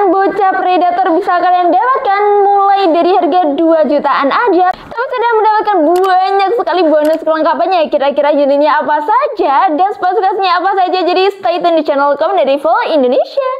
mainan bocah predator bisa kalian dapatkan mulai dari harga 2 jutaan aja. Tapi kalian mendapatkan banyak sekali bonus kelengkapannya. Kira-kira unitnya apa saja dan spesifikasinya apa saja? Jadi stay tune di channel kami dari Full Indonesia.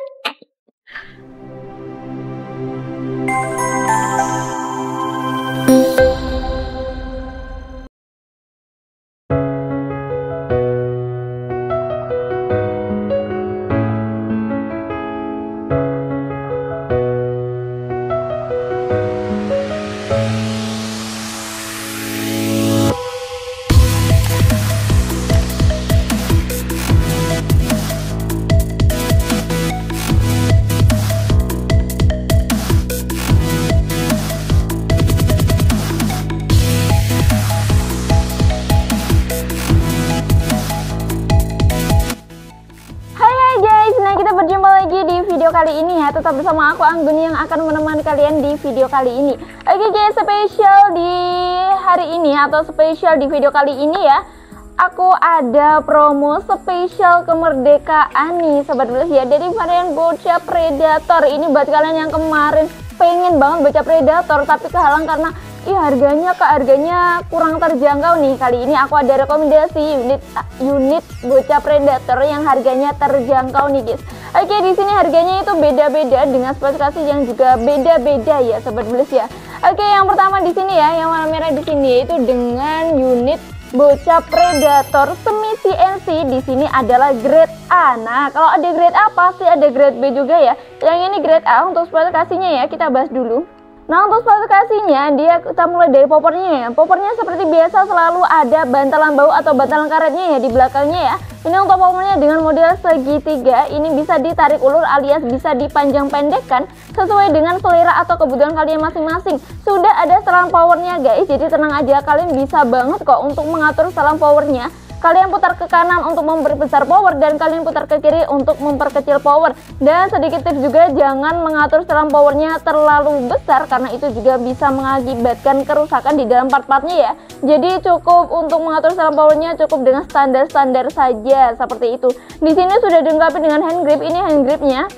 Berjumpa lagi di video kali ini ya. Tetap bersama aku Anggun yang akan menemani kalian di video kali ini. Oke guys, spesial di hari ini atau spesial di video kali ini ya, aku ada promo spesial kemerdekaan nih sobat bros ya, dari varian bocah predator. Ini buat kalian yang kemarin pengen banget bocah predator tapi kehalang karena harganya kurang terjangkau nih. Kali ini aku ada rekomendasi unit bocah predator yang harganya terjangkau nih guys. Oke, di sini harganya itu beda-beda dengan spesifikasi yang juga beda-beda ya sobat bros ya. Oke, yang pertama di sini ya, yang warna merah di sini itu dengan unit bocah predator semi CNC. Di sini adalah grade A. Nah, kalau ada grade A pasti ada grade B juga ya. Yang ini grade A. Untuk spesifikasinya ya kita bahas dulu. Nah, untuk spesifikasinya kita mulai dari poppernya ya. Poppernya seperti biasa selalu ada bantalan bau atau bantalan karetnya ya di belakangnya ya. Ini untuk poppernya dengan model segitiga. Ini bisa ditarik ulur alias bisa dipanjang pendekkan sesuai dengan selera atau kebutuhan kalian masing-masing. Sudah ada selang powernya guys, jadi tenang aja, kalian bisa banget kok untuk mengatur selang powernya. Kalian putar ke kanan untuk memperbesar power dan kalian putar ke kiri untuk memperkecil power. Dan sedikit tips juga, jangan mengatur selang powernya terlalu besar karena itu juga bisa mengakibatkan kerusakan di dalam part-partnya ya. Jadi cukup untuk mengatur selang powernya cukup dengan standar-standar saja seperti itu. Di sini sudah dilengkapi dengan hand grip. Ini hand gripnya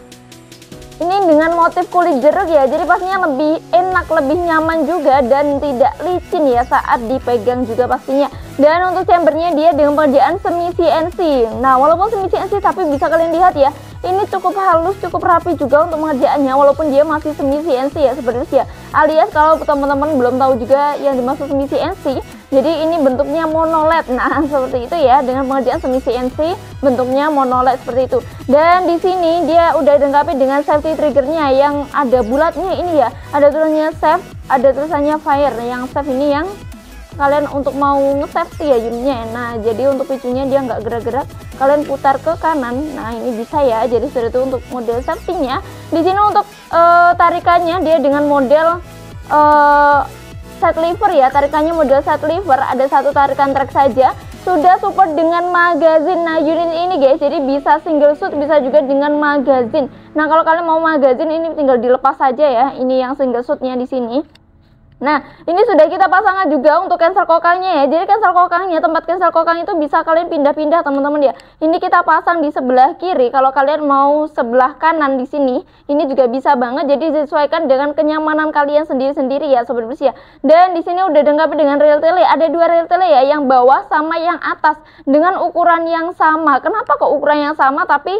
ini dengan motif kulit jeruk ya, jadi pastinya lebih enak, lebih nyaman juga dan tidak licin ya saat dipegang juga pastinya. Dan untuk chambernya dia dengan pengerjaan semi CNC. Nah, walaupun semi CNC tapi bisa kalian lihat ya, ini cukup halus, cukup rapi juga untuk pengerjaannya walaupun dia masih semi CNC ya sebenarnya. Alias kalau teman-teman belum tahu juga yang dimaksud semi CNC, jadi ini bentuknya monoled. Nah, seperti itu ya, dengan pengerjaan semi CNC bentuknya monoled seperti itu. Dan di sini dia udah dilengkapi dengan safety triggernya yang ada bulatnya ini ya. Ada tulisannya save, ada tulisannya fire. Yang save ini yang kalian untuk mau nge-safety ya unitnya. Nah, jadi untuk picunya dia nggak gerak-gerak, kalian putar ke kanan. Nah, ini bisa ya. Jadi sudah itu untuk model safety-nya. Di sini untuk tarikannya dia dengan model set lever ya. Tarikannya model set lever, ada satu tarikan track saja. Sudah support dengan magazine. Nah, unit ini guys, jadi bisa single shoot, bisa juga dengan magazine. Nah, kalau kalian mau magazine ini tinggal dilepas saja ya. Ini yang single shootnya di sini. Nah, ini sudah kita pasangkan juga untuk cancel kokangnya ya. Jadi cancel kokangnya, tempat cancel kokang itu bisa kalian pindah-pindah teman-teman ya. Ini kita pasang di sebelah kiri. Kalau kalian mau sebelah kanan di sini, ini juga bisa banget. Jadi disesuaikan dengan kenyamanan kalian sendiri-sendiri ya sobat bros ya. Dan di sini udah dilengkapi dengan rel tele. Ada dua rel tele ya, yang bawah sama yang atas dengan ukuran yang sama. Kenapa kok ukuran yang sama tapi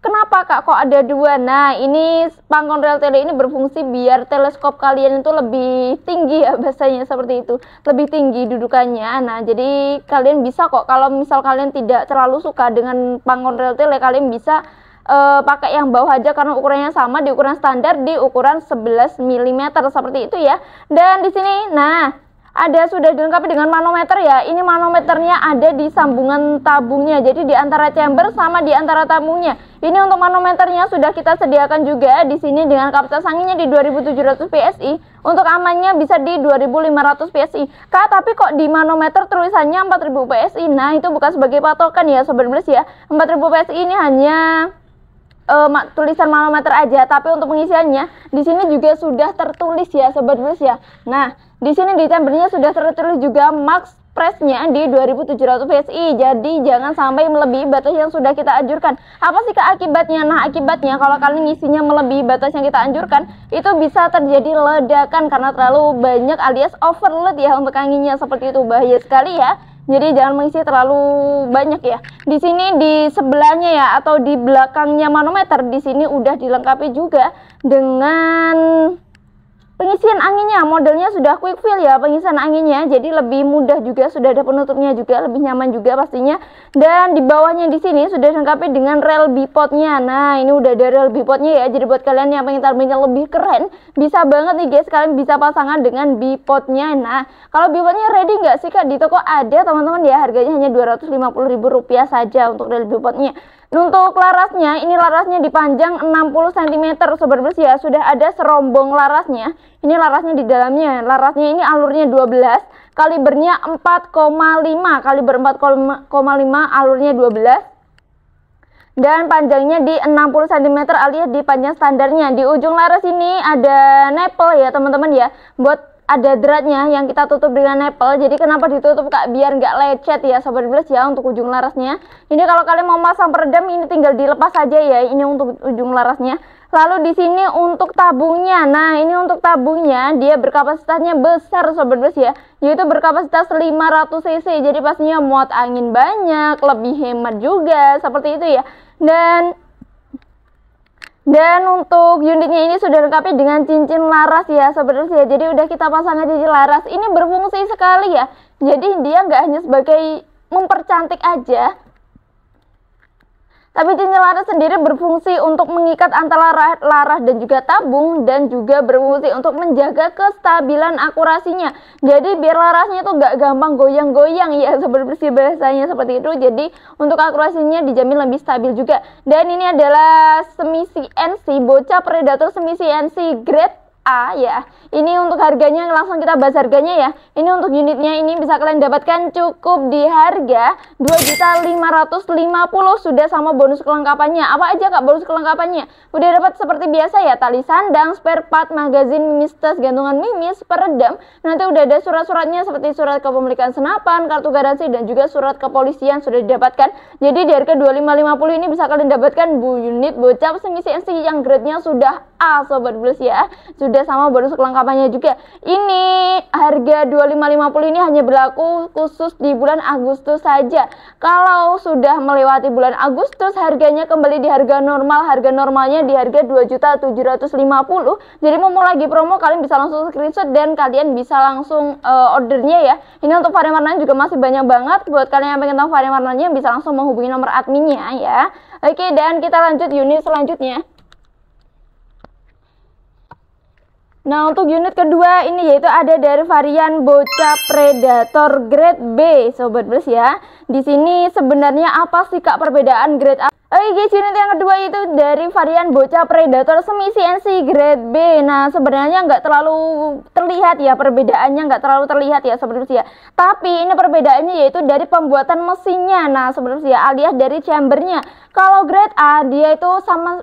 kenapa kak kok ada dua? Nah, ini pangkon rel tele ini berfungsi biar teleskop kalian itu lebih tinggi ya, bahasanya seperti itu, lebih tinggi dudukannya. Nah, jadi kalian bisa kok kalau misal kalian tidak terlalu suka dengan pangkon rel tele, kalian bisa pakai yang bawah aja karena ukurannya sama, di ukuran standar, di ukuran 11 mm seperti itu ya. Dan di sini nah sudah dilengkapi dengan manometer ya. Ini manometernya ada di sambungan tabungnya, jadi di antara chamber sama di antara tabungnya. Ini untuk manometernya sudah kita sediakan juga di sini dengan kapasitas anginnya di 2700 PSI. Untuk amannya bisa di 2500 PSI. Kak, tapi kok di manometer tulisannya 4000 PSI? Nah, itu bukan sebagai patokan ya sobat bros ya. 4000 PSI ini hanya tulisan manometer aja, tapi untuk pengisiannya di sini juga sudah tertulis ya sobat bros ya. Nah, di sini di chambernya sudah tertulis juga max pressnya di 2700 PSI. Jadi jangan sampai melebihi batas yang sudah kita anjurkan. Apa sih akibatnya? Nah, akibatnya kalau kalian ngisinya melebihi batas yang kita anjurkan, itu bisa terjadi ledakan karena terlalu banyak alias overload ya untuk anginnya, seperti itu. Bahaya sekali ya. Jadi jangan mengisi terlalu banyak ya. Di sini di sebelahnya ya atau di belakangnya manometer di sini udah dilengkapi juga dengan pengisian anginnya. Modelnya sudah quick fill ya pengisian anginnya, jadi lebih mudah juga, sudah ada penutupnya juga, lebih nyaman juga pastinya. Dan di bawahnya di sini sudah dilengkapi dengan rel bipodnya. Nah, ini udah ada rel bipodnya ya. Jadi buat kalian yang pengen turbinnya lebih keren, bisa banget nih guys, kalian bisa pasangan dengan bipodnya. Nah, kalau bipodnya ready nggak sih Kak? Di toko ada teman-teman ya, harganya hanya Rp250.000 saja untuk rel bipodnya. Untuk larasnya, ini larasnya dipanjang 60 cm sobat bersih ya. Sudah ada serombong larasnya. Ini larasnya di dalamnya. Larasnya ini alurnya 12, kalibernya 4,5, kaliber 4,5, alurnya 12. Dan panjangnya di 60 cm alias di panjang standarnya. Di ujung laras ini ada nipple ya teman-teman ya. Buat ada dratnya yang kita tutup dengan nipple. Jadi kenapa ditutup Kak? Biar nggak lecet ya sobat belas ya untuk ujung larasnya. Ini kalau kalian mau pasang peredam ini tinggal dilepas saja ya. Ini untuk ujung larasnya. Lalu di sini untuk tabungnya. Nah, ini untuk tabungnya dia berkapasitasnya besar sobat belas ya. Yaitu berkapasitas 500 cc. Jadi pastinya muat angin banyak, lebih hemat juga seperti itu ya. Dan untuk unitnya ini sudah dilengkapi dengan cincin laras ya sobat bersih ya. Jadi udah kita pasang cincin laras. Ini berfungsi sekali ya. Jadi dia nggak hanya sebagai mempercantik aja, tapi cincin laras sendiri berfungsi untuk mengikat antara laras dan juga tabung, dan juga berfungsi untuk menjaga kestabilan akurasinya. Jadi biar larasnya itu nggak gampang goyang-goyang ya sobat bersih, bahasanya seperti itu. Jadi untuk akurasinya dijamin lebih stabil juga. Dan ini adalah semi CNC, bocah predator semi CNC grade A ya. Ini untuk harganya, langsung kita bahas harganya ya. Ini untuk unitnya ini bisa kalian dapatkan cukup di harga Rp2.550.000 sudah sama bonus kelengkapannya. Apa aja Kak bonus kelengkapannya? Udah dapat seperti biasa ya, tali sandang, spare part, magazin, mistes, gantungan mimis, peredam. Nanti udah ada surat-suratnya seperti surat kepemilikan senapan, kartu garansi, dan juga surat kepolisian sudah didapatkan. Jadi di harga Rp2.550 ini bisa kalian dapatkan unit bocah semi CNC yang grade-nya sudah A sobat belas ya. Sudah sama bonus kelengkapannya juga. Ini harga Rp2.550 ini hanya berlaku khusus di bulan Agustus saja. Kalau sudah melewati bulan Agustus, harganya kembali di harga normal. Harga normalnya di harga Rp2.750.000. Jadi mau lagi promo, kalian bisa langsung screenshot dan kalian bisa langsung ordernya ya. Ini untuk varian warnanya juga masih banyak banget. Buat kalian yang pengen tahu varian warnanya bisa langsung menghubungi nomor adminnya ya. Oke, dan kita lanjut unit selanjutnya. Nah, untuk unit kedua ini yaitu ada dari varian bocah predator grade B sobat belas ya. Di sini sebenarnya apa sih Kak perbedaan grade A? Oke guys, unit yang kedua itu dari varian bocah predator semi CNC grade B. Nah, sebenarnya nggak terlalu terlihat ya perbedaannya, nggak terlalu terlihat ya sobat belas ya. Tapi ini perbedaannya yaitu dari pembuatan mesinnya. Nah sobat belas ya, alias dari chambernya. Kalau grade A dia itu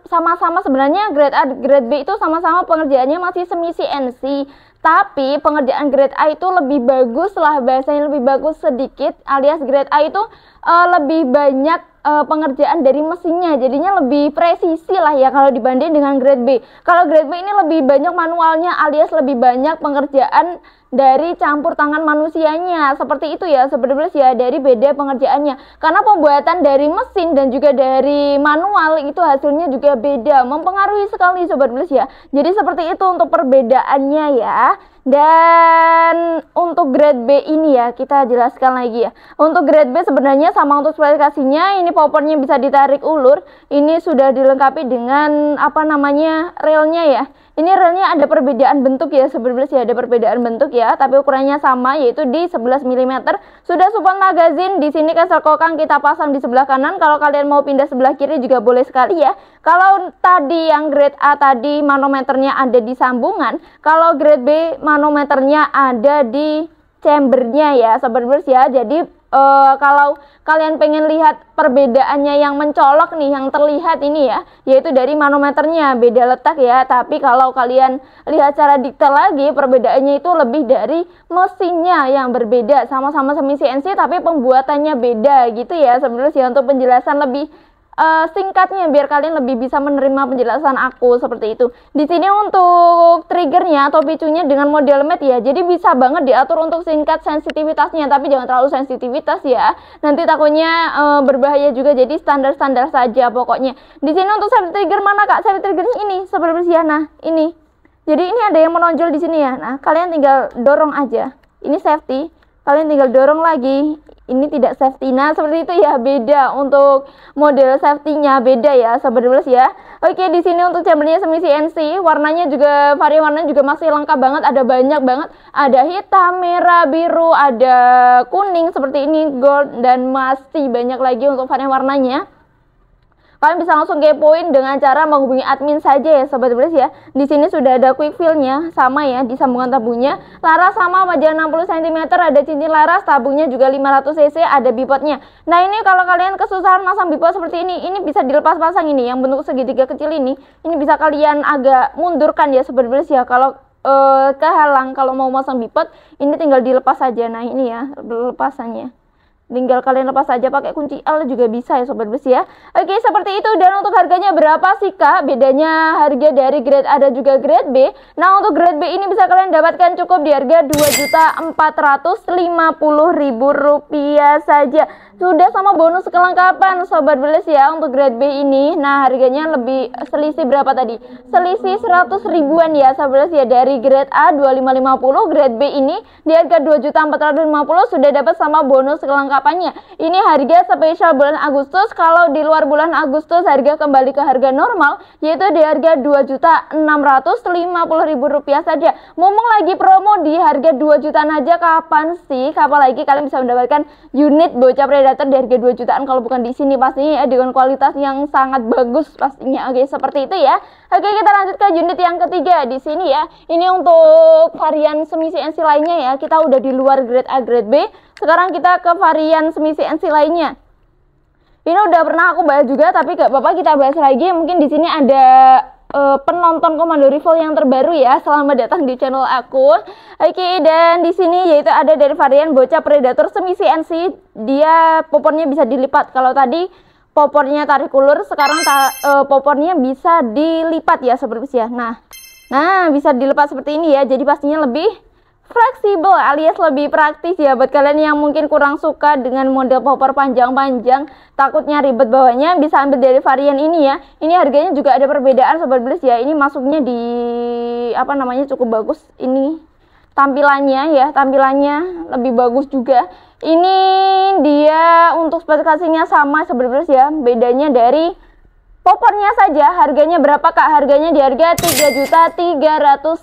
sama-sama sebenarnya grade A grade B itu sama-sama pengerjaannya masih semi CNC. Tapi pengerjaan grade A itu lebih bagus lah, bahasanya lebih bagus sedikit, alias grade A itu lebih banyak pengerjaan dari mesinnya, jadinya lebih presisi lah ya kalau dibanding dengan grade B. Kalau grade B ini lebih banyak manualnya, alias lebih banyak pengerjaan dari campur tangan manusianya, seperti itu ya sebenarnya ya, dari beda pengerjaannya. Karena pembuatan dari mesin dan juga dari manual itu hasilnya juga beda, mempengaruhi sekali sobat belas ya. Jadi seperti itu untuk perbedaannya ya. Dan untuk grade B ini ya kita jelaskan lagi ya. Untuk grade B sebenarnya sama untuk spesifikasinya, ini poppernya bisa ditarik ulur. Ini sudah dilengkapi dengan apa namanya relnya ya. Ini relnya ada perbedaan bentuk ya sebenarnya ya, ada perbedaan bentuk ya, tapi ukurannya sama yaitu di 11 mm. Sudah support magazin, di sini caster kokang kita pasang di sebelah kanan. Kalau kalian mau pindah sebelah kiri juga boleh sekali ya. Kalau tadi yang grade A tadi manometernya ada di sambungan, kalau grade B manometernya ada di chambernya ya sobat belas ya. Jadi Kalau kalian pengen lihat perbedaannya yang mencolok nih, yang terlihat ini ya, yaitu dari manometernya beda letak ya. Tapi kalau kalian lihat secara detail lagi, perbedaannya itu lebih dari mesinnya yang berbeda. Sama-sama semi CNC tapi pembuatannya beda gitu ya. Sebenarnya untuk penjelasan lebih singkatnya biar kalian lebih bisa menerima penjelasan aku seperti itu. Di sini untuk triggernya atau picunya dengan model matte ya. Jadi bisa banget diatur untuk singkat sensitivitasnya, tapi jangan terlalu sensitivitas ya. Nanti takutnya berbahaya juga. Jadi standar-standar saja pokoknya. Di sini untuk safety trigger mana Kak? Safety triggernya ini seperti ya. Nah, ini. Jadi ini ada yang menonjol di sini ya. Nah, kalian tinggal dorong aja. Ini safety. Kalian tinggal dorong lagi. Ini tidak safety. Nah, seperti itu ya, beda untuk model safety-nya beda ya, sebenarnya ya. Oke, di sini untuk chambernya semi CNC, warnanya juga varian warnanya juga masih lengkap banget, ada banyak banget. Ada hitam, merah, biru, ada kuning seperti ini, gold, dan masih banyak lagi untuk varian warnanya. Kalian bisa langsung kepoin dengan cara menghubungi admin saja ya Sobat Bres ya. Di sini sudah ada quick fill-nya, sama ya di sambungan tabungnya. Laras sama panjang 60 cm, ada cincin laras, tabungnya juga 500 cc, ada bipodnya. Nah, ini kalau kalian kesusahan masang bipod seperti ini bisa dilepas pasang ini yang bentuk segitiga kecil ini bisa kalian agak mundurkan ya Sobat Bres ya. Kalau kehalang kalau mau masang bipod, ini tinggal dilepas saja. Nah, ini ya lepasannya. Tinggal kalian lepas saja pakai kunci L juga bisa ya Sobat Bres ya. Oke, seperti itu. Dan untuk harganya berapa sih Kak? Bedanya harga dari grade A dan juga grade B. Nah, untuk grade B ini bisa kalian dapatkan cukup di harga Rp2.450.000 saja. Sudah sama bonus kelengkapan Sobat Bres ya untuk grade B ini. Nah, harganya lebih selisih berapa tadi? Selisih 100 ribuan ya Sobat Bres ya. Dari grade A 2550, grade B ini di harga 2.450 sudah dapat sama bonus kelengkapan. Ini harga spesial bulan Agustus. Kalau di luar bulan Agustus harga kembali ke harga normal, yaitu di harga Rp2.650.000 saja. Mumpung lagi promo di harga 2 jutaan aja, kapan sih? Kapan lagi kalian bisa mendapatkan unit bocah predator di harga 2 jutaan kalau bukan di sini pastinya ya, dengan kualitas yang sangat bagus pastinya. Oke, seperti itu ya. Oke, kita lanjut ke unit yang ketiga di sini ya. Ini untuk varian semi CNC lainnya ya. Kita udah di luar grade A, grade B. Sekarang kita ke varian semi CNC lainnya. Ini udah pernah aku bahas juga, tapi gak apa-apa kita bahas lagi. Mungkin di sini ada penonton komando rival yang terbaru ya. Selamat datang di channel aku. Oke, dan di sini yaitu ada dari varian bocah predator semi CNC. Dia popornya bisa dilipat. Kalau tadi popornya tarik ulur, sekarang popornya bisa dilipat ya seperti ya. Nah, bisa dilipat seperti ini ya. Jadi pastinya lebih fleksibel alias lebih praktis ya buat kalian yang mungkin kurang suka dengan model popor panjang-panjang, takutnya ribet bawahnya, bisa ambil dari varian ini ya. Ini harganya juga ada perbedaan Sobat Bres ya. Ini masuknya di cukup bagus ini tampilannya ya, tampilannya lebih bagus juga. Ini dia untuk spesifikasinya sama Sobat Bres ya, bedanya dari popornya saja. Harganya berapa Kak? Harganya di harga Rp3.300.000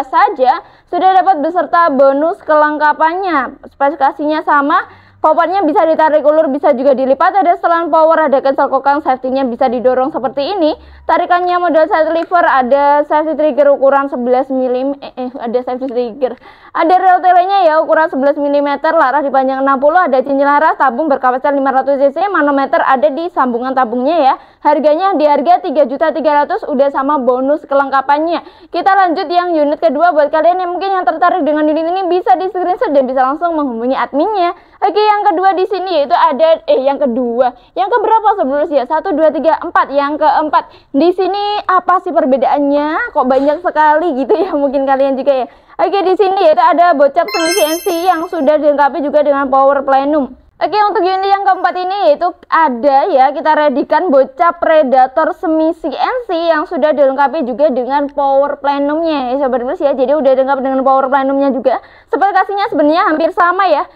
saja. Sudah dapat beserta bonus kelengkapannya. Spesifikasinya sama. Popornya bisa ditarik ulur, bisa juga dilipat. Ada setelan power, ada cancel kokang, safety-nya bisa didorong seperti ini. Tarikannya model side lever, ada safety trigger ukuran 11 mm. Ada safety trigger. Ada rel telenya ya ukuran 11 mm, laras di panjang 60, ada cincin laras, tabung berkapasitas 500 cc, manometer ada di sambungan tabungnya ya. Harganya di harga Rp3.300.000 udah sama bonus kelengkapannya. Kita lanjut yang unit kedua. Buat kalian yang mungkin yang tertarik dengan unit ini bisa di screenshot dan bisa langsung menghubungi adminnya. Oke, yang kedua di sini yaitu ada yang kedua. Yang keberapa sebelumnya? 1 2 3 4. Yang keempat. Di sini apa sih perbedaannya? Kok banyak sekali gitu ya mungkin kalian juga ya. Oke, di sini yaitu ada bocap semi CNC yang sudah dilengkapi juga dengan power plenum. Oke, untuk unit yang keempat ini yaitu ada ya, kita readykan bocap predator semi CNC yang sudah dilengkapi juga dengan power plenumnya ya Sobat Bres ya. Jadi udah lengkap dengan power plenumnya juga. Spesifikasinya sebenarnya hampir sama ya.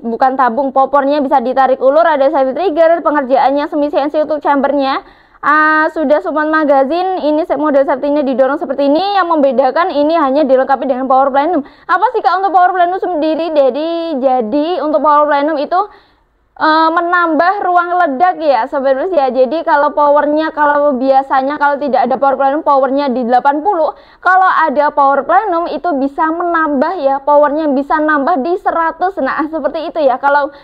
Bukan tabung, popornya bisa ditarik ulur, ada safety trigger, pengerjaannya semi CNC untuk chambernya. Sudah support magazine, ini model safety-nya didorong seperti ini. Yang membedakan ini hanya dilengkapi dengan power plenum. Apa sih Kak untuk power plenum sendiri? Jadi untuk power plenum itu menambah ruang ledak ya sobat ya. Jadi kalau powernya, kalau biasanya kalau tidak ada power plenum powernya di 80, kalau ada power plenum itu bisa menambah ya, powernya bisa nambah di 100. Nah seperti itu ya. Kalau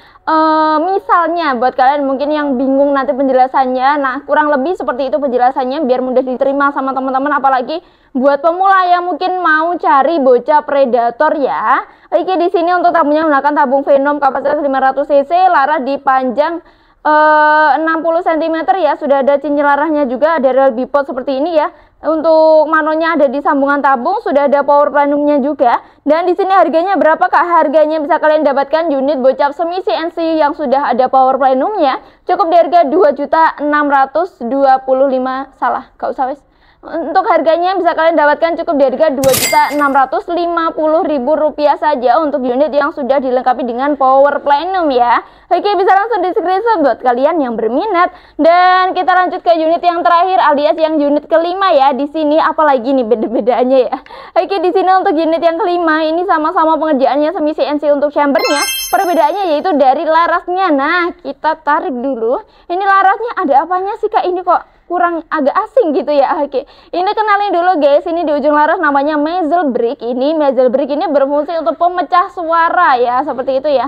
misalnya buat kalian mungkin yang bingung nanti penjelasannya, nah kurang lebih seperti itu penjelasannya biar mudah diterima sama teman-teman, apalagi buat pemula yang mungkin mau cari bocah predator ya. Oke, di sini untuk tabungnya menggunakan tabung Venom kapasitas 500 cc, laras di panjang 60 cm ya. Sudah ada cincin larasnya juga, ada rel bipod seperti ini ya. Untuk manonya ada di sambungan tabung, sudah ada power plenumnya juga. Dan di sini harganya berapa Kak? Harganya bisa kalian dapatkan unit bocap semi CNC yang sudah ada power plenumnya cukup di harga 2.625.000. Salah, gak usah wes. Untuk harganya bisa kalian dapatkan cukup di harga Rp2.650.000 saja untuk unit yang sudah dilengkapi dengan power plenum ya. Oke, bisa langsung di screenshot buat kalian yang berminat. Dan kita lanjut ke unit yang terakhir alias yang unit kelima ya. Di sini apalagi nih beda-bedanya ya. Oke, di sini untuk unit yang kelima ini sama-sama pengerjaannya semi CNC untuk chambernya. Perbedaannya yaitu dari larasnya. Nah, kita tarik dulu. Ini larasnya ada apanya sih Kak? Ini kok kurang agak asing gitu ya. Oke, ini kenalin dulu guys, ini di ujung laras namanya muzzle brake. Ini muzzle brake ini berfungsi untuk pemecah suara ya, seperti itu ya.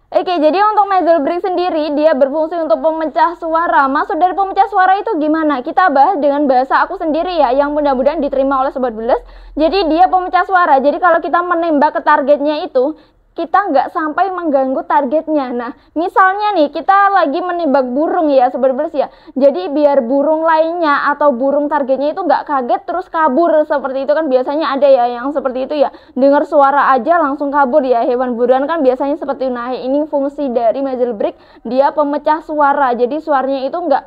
Oke, jadi untuk muzzle brake sendiri dia berfungsi untuk pemecah suara. Maksud dari pemecah suara itu gimana? Kita bahas dengan bahasa aku sendiri ya, yang mudah-mudahan diterima oleh sobat Bules. Jadi dia pemecah suara. Jadi kalau kita menembak ke targetnya itu, kita nggak sampai mengganggu targetnya. Nah, misalnya nih kita lagi menembak burung ya sobat Bules ya. Jadi biar burung lainnya atau burung targetnya itu nggak kaget terus kabur, seperti itu kan biasanya ada ya yang seperti itu ya. Dengar suara aja langsung kabur ya, hewan buruan kan biasanya seperti itu. Nah, ini fungsi dari muzzle brake, dia pemecah suara. Jadi suaranya itu nggak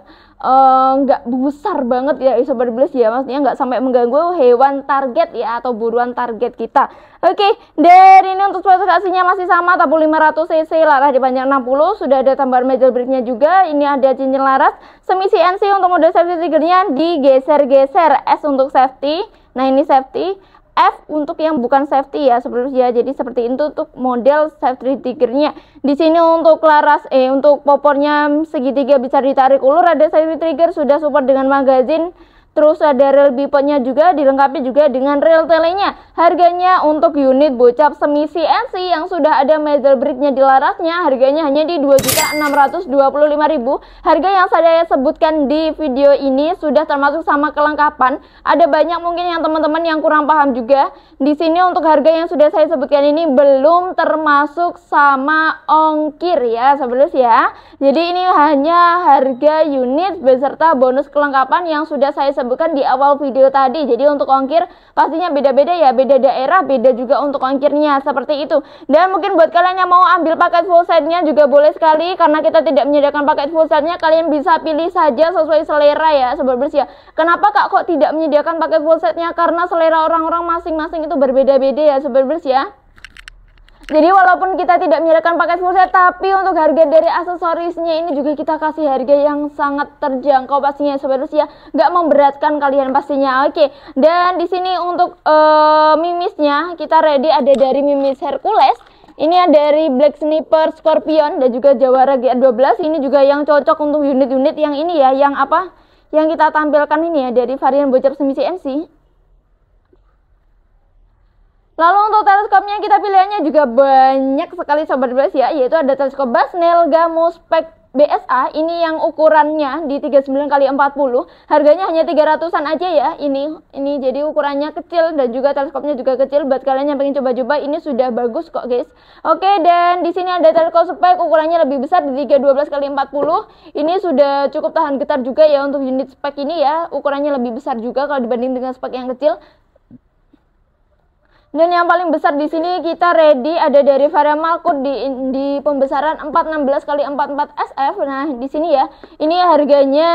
besar banget ya sobat Bules ya, maksudnya nggak sampai mengganggu hewan target ya atau buruan target kita. Oke, dan ini untuk spesifikasinya masih sama, tabung 500 cc, laras di panjang 60, sudah ada tambahan muzzle brake-nya juga. Ini ada cincin laras semi CNC. Untuk mode safety triggernya digeser-geser, S untuk safety, nah ini safety, F untuk yang bukan safety ya sebelumnya. Jadi seperti itu untuk model safety triggernya. Di sini untuk laras untuk popornya segitiga bisa ditarik ulur, ada safety trigger, sudah support dengan magazine. Terus ada rel bipodnya juga, dilengkapi juga dengan rel telenya. Harganya untuk unit bocap semi CNC yang sudah ada muzzle brake-nya di larasnya, harganya hanya di Rp2.625.000. Harga yang saya sebutkan di video ini sudah termasuk sama kelengkapan. Ada banyak mungkin yang teman-teman yang kurang paham juga. Di sini untuk harga yang sudah saya sebutkan ini belum termasuk sama ongkir ya, sebelum ya. Jadi ini hanya harga unit beserta bonus kelengkapan yang sudah saya sebutkan di awal video tadi. Jadi untuk ongkir pastinya beda-beda ya, beda daerah, beda juga untuk ongkirnya, seperti itu. Dan mungkin buat kalian yang mau ambil paket full setnya juga boleh sekali, karena kita tidak menyediakan paket full setnya. Kalian bisa pilih saja sesuai selera ya sobat bersih ya. Kenapa kok tidak menyediakan paket full setnya? Karena selera orang-orang masing-masing itu berbeda-beda ya sobat bersih ya. Jadi walaupun kita tidak menyediakan paket full set, tapi untuk harga dari aksesorisnya ini juga kita kasih harga yang sangat terjangkau pastinya sobat ya, nggak memberatkan kalian pastinya. Oke, dan di sini untuk mimisnya kita ready, ada dari mimis Hercules. Ini ada dari Black Sniper Scorpion dan juga Jawara GR12. Ini juga yang cocok untuk unit-unit yang ini ya, yang apa? Yang kita tampilkan ini ya, dari varian bocap semi CNC. Lalu untuk teleskopnya kita pilihannya juga banyak sekali sobat Bules ya, yaitu ada teleskop Basnel Gamo Spec BSA. Ini yang ukurannya di 39x40, harganya hanya 300-an aja ya. Ini jadi ukurannya kecil dan juga teleskopnya juga kecil. Buat kalian yang pengen coba-coba, ini sudah bagus kok guys. Oke, dan di sini ada teleskop spek, ukurannya lebih besar di 312x40. Ini sudah cukup tahan getar juga ya untuk unit spek ini ya. Ukurannya lebih besar juga kalau dibanding dengan spek yang kecil. Dan yang paling besar di sini kita ready ada dari varian Malkut di pembesaran 416x44 SF. Nah, di sini ya, ini harganya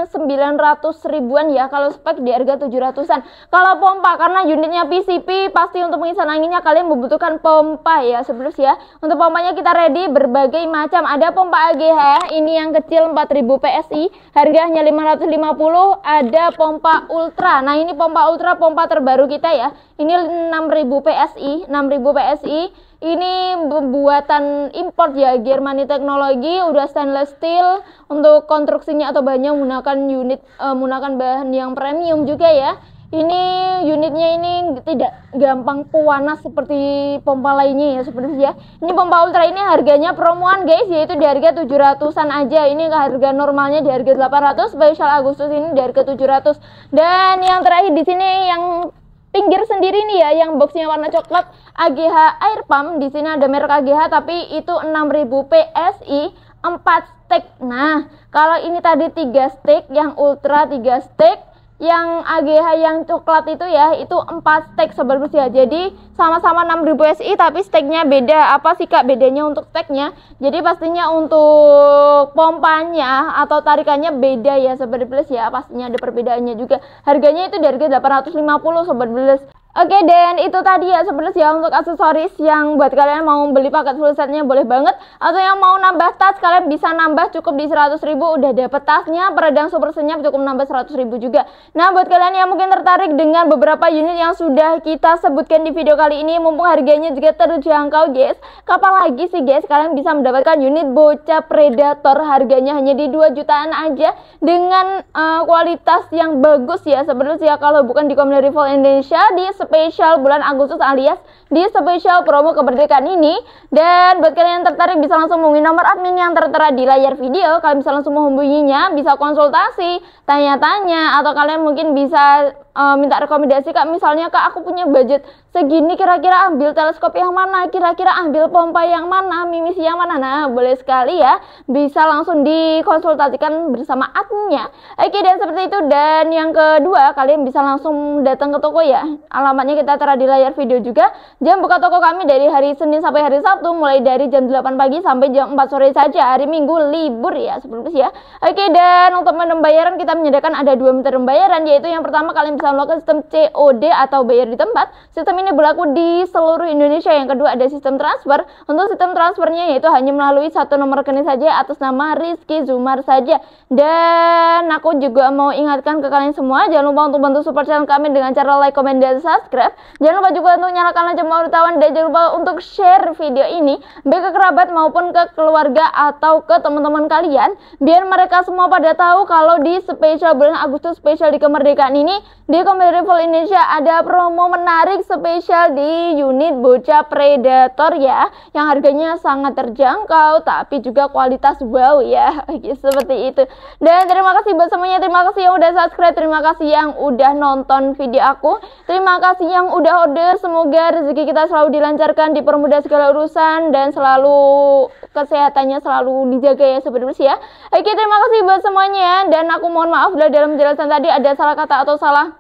900 ribuan ya. Kalau spek di harga 700-an. Kalau pompa, karena unitnya PCP, pasti untuk pengisian anginnya kalian membutuhkan pompa ya, sebelum ya. Untuk pompanya kita ready berbagai macam. Ada pompa AGH, ini yang kecil 4000 PSI, harganya 550. Ada pompa Ultra. Nah, ini pompa Ultra, pompa terbaru kita ya. Ini 6000 PSI. 6000 PSI ini buatan import ya, Germany Teknologi, udah stainless steel. Untuk konstruksinya atau bahannya menggunakan bahan yang premium juga ya. Ini unitnya ini tidak gampang panas seperti pompa lainnya ya, seperti ya. Ini pompa ultra ini harganya promoan guys, yaitu di harga 700-an aja. Ini harga normalnya di harga 800, spesial Agustus ini di harga 700. Dan yang terakhir di sini yang pinggir sendiri nih ya, yang boxnya warna coklat, AGH Air Pump. Di sini ada merek AGH tapi itu 6000 PSI, 4 stek. Nah, kalau ini tadi 3 stek, yang ultra 3 stek, yang AGH yang coklat itu ya, itu 4 stek sobat ya. Jadi sama-sama 6000 PSI tapi steknya beda. Apa sih Kak bedanya untuk steknya? Jadi pastinya untuk pompanya atau tarikannya beda ya sobat plus ya. Pastinya ada perbedaannya juga. Harganya itu dari harga 850 sobat plus. Oke, dan itu tadi ya sobat ya untuk aksesoris yang buat kalian mau beli paket full setnya boleh banget, atau yang mau nambah tas kalian bisa nambah cukup di 100.000 udah dapet tasnya, peredam super senyap cukup nambah 100.000 juga. Nah, buat kalian yang mungkin tertarik dengan beberapa unit yang sudah kita sebutkan di video kali ini, mumpung harganya juga terjangkau guys, kapan lagi sih guys kalian bisa mendapatkan unit bocah predator harganya hanya di 2 jutaan aja dengan kualitas yang bagus ya sobat ya. Kalau bukan di Community Revolt Indonesia di spesial bulan Agustus alias di spesial promo kemerdekaan ini. Dan buat kalian yang tertarik bisa langsung hubungi nomor admin yang tertera di layar video. Kalian bisa langsung menghubunginya, bisa konsultasi, tanya-tanya, atau kalian mungkin bisa minta rekomendasi Kak, misalnya Kak aku punya budget segini, kira-kira ambil teleskop yang mana, kira-kira ambil pompa yang mana, mimisi yang mana. Nah, boleh sekali ya, bisa langsung dikonsultasikan bersama adminnya. Oke, dan seperti itu. Dan yang kedua, kalian bisa langsung datang ke toko ya. Alamatnya kita tera di layar video juga. Jam buka toko kami dari hari Senin sampai hari Sabtu, mulai dari jam 8 pagi sampai jam 4 sore saja. Hari Minggu libur ya sebelum ya. Oke, dan untuk menu pembayaran kita menyediakan ada 2 metode pembayaran, yaitu yang pertama kalian bisa melakukan sistem COD atau bayar di tempat. Sistem ini berlaku di seluruh Indonesia. Yang kedua ada sistem transfer. Untuk sistem transfernya yaitu hanya melalui satu nomor rekening saja atas nama Rizky Zumar saja. Dan aku juga mau ingatkan ke kalian semua, jangan lupa untuk bantu support channel kami dengan cara like, comment, dan subscribe. Jangan lupa juga untuk nyalakan lonceng pemberitahuan, dan jangan lupa untuk share video ini baik ke kerabat maupun ke keluarga atau ke teman-teman kalian, biar mereka semua pada tahu kalau di spesial bulan Agustus, spesial di kemerdekaan ini, di Community Revolt Indonesia ada promo menarik spesial di unit bocah predator ya, yang harganya sangat terjangkau tapi juga kualitas wow ya. Oke, seperti itu. Dan terima kasih buat semuanya, terima kasih yang udah subscribe, terima kasih yang udah nonton video aku, terima kasih yang udah order. Semoga rezeki kita selalu dilancarkan, dipermudah segala urusan, dan selalu kesehatannya selalu dijaga ya sobat ya. Oke, terima kasih buat semuanya, dan aku mohon maaf bila dalam penjelasan tadi ada salah kata atau salah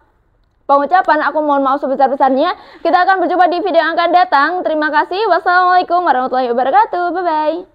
pengucapan, aku mohon maaf sebesar-besarnya. Kita akan berjumpa di video yang akan datang. Terima kasih. Wassalamualaikum warahmatullahi wabarakatuh. Bye-bye.